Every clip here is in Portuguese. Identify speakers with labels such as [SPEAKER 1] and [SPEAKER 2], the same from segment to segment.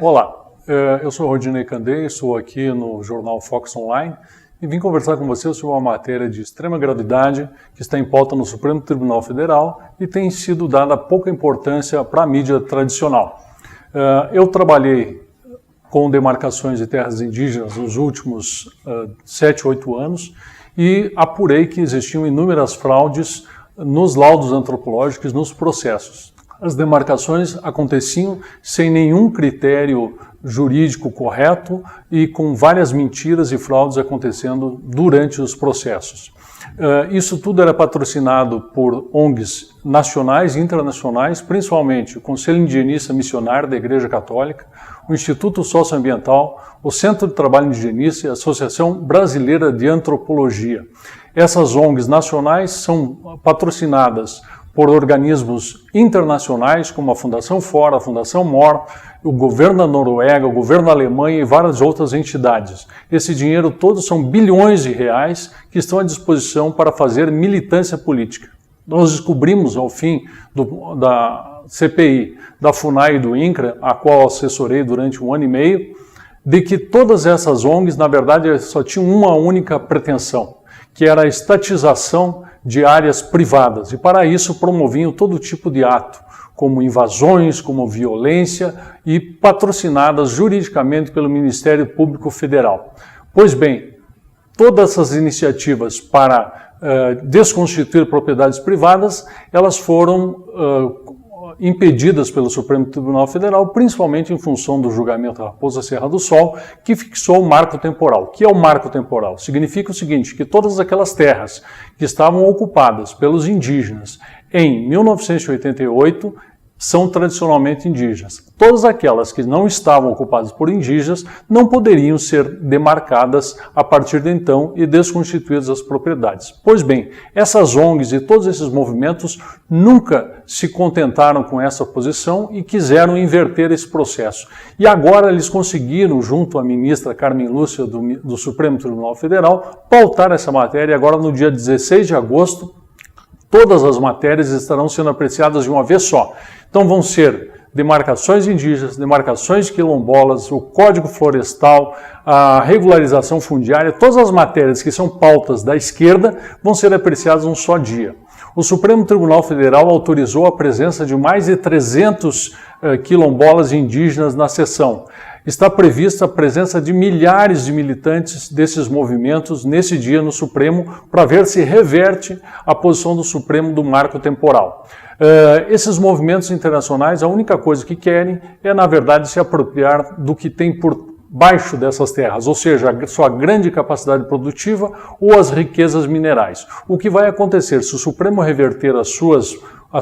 [SPEAKER 1] Olá, eu sou Rodinei Candei, estou aqui no jornal Fox Online e vim conversar com você sobre uma matéria de extrema gravidade que está em pauta no Supremo Tribunal Federal e tem sido dada pouca importância para a mídia tradicional. Eu trabalhei com demarcações de terras indígenas nos últimos 7, 8 anos e apurei que existiam inúmeras fraudes nos laudos antropológicos, nos processos. As demarcações aconteciam sem nenhum critério jurídico correto e com várias mentiras e fraudes acontecendo durante os processos. Isso tudo era patrocinado por ONGs nacionais e internacionais, principalmente o Conselho Indigenista Missionário da Igreja Católica, o Instituto Socioambiental, o Centro de Trabalho Indigenista e a Associação Brasileira de Antropologia. Essas ONGs nacionais são patrocinadas por organismos internacionais, como a Fundação Fora, a Fundação MOR, o governo da Noruega, o governo da Alemanha e várias outras entidades. Esse dinheiro todo são bilhões de reais que estão à disposição para fazer militância política. Nós descobrimos, ao fim da CPI, da FUNAI e do INCRA, a qual assessorei durante 1 ano e meio, de que todas essas ONGs, na verdade, só tinham uma única pretensão, que era a estatização de áreas privadas, e para isso promoviam todo tipo de ato, como invasões, como violência, e patrocinadas juridicamente pelo Ministério Público Federal. Pois bem, todas essas iniciativas para desconstituir propriedades privadas, elas foram impedidas pelo Supremo Tribunal Federal, principalmente em função do julgamento Raposa Serra do Sol, que fixou o marco temporal. O que é o marco temporal? Significa o seguinte, que todas aquelas terras que estavam ocupadas pelos indígenas em 1988 são tradicionalmente indígenas. Todas aquelas que não estavam ocupadas por indígenas não poderiam ser demarcadas a partir de então e desconstituídas as propriedades. Pois bem, essas ONGs e todos esses movimentos nunca se contentaram com essa posição e quiseram inverter esse processo. E agora eles conseguiram, junto à ministra Carmen Lúcia do Supremo Tribunal Federal, pautar essa matéria. Agora, no dia 16 de agosto, todas as matérias estarão sendo apreciadas de uma vez só. Então vão ser demarcações indígenas, demarcações quilombolas, o Código Florestal, a regularização fundiária, todas as matérias que são pautas da esquerda vão ser apreciadas num só dia. O Supremo Tribunal Federal autorizou a presença de mais de 300 quilombolas indígenas na sessão. Está prevista a presença de milhares de militantes desses movimentos nesse dia no Supremo para ver se reverte a posição do Supremo do marco temporal. Esses movimentos internacionais, a única coisa que querem é, na verdade, se apropriar do que tem por baixo dessas terras, ou seja, a sua grande capacidade produtiva ou as riquezas minerais. O que vai acontecer se o Supremo reverter a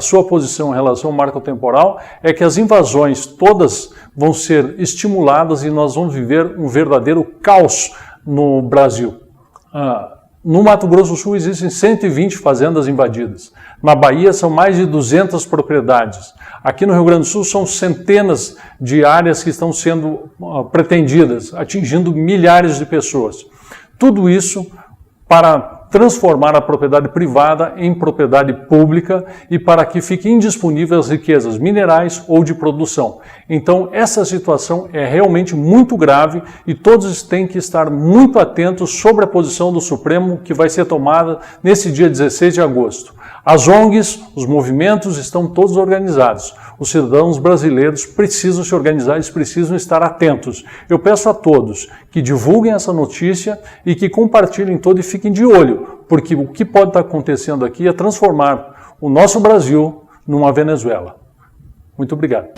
[SPEAKER 1] sua posição em relação ao marco temporal é que as invasões todas vão ser estimuladas e nós vamos viver um verdadeiro caos no Brasil. No Mato Grosso do Sul existem 120 fazendas invadidas. Na Bahia são mais de 200 propriedades. Aqui no Rio Grande do Sul são centenas de áreas que estão sendo pretendidas, atingindo milhares de pessoas. Tudo isso para transformar a propriedade privada em propriedade pública e para que fiquem indisponíveis as riquezas minerais ou de produção. Então, essa situação é realmente muito grave e todos têm que estar muito atentos sobre a posição do Supremo que vai ser tomada nesse dia 16 de agosto. As ONGs, os movimentos estão todos organizados. Os cidadãos brasileiros precisam se organizar, eles precisam estar atentos. Eu peço a todos que divulguem essa notícia e que compartilhem todo e fiquem de olho, porque o que pode estar acontecendo aqui é transformar o nosso Brasil numa Venezuela. Muito obrigado.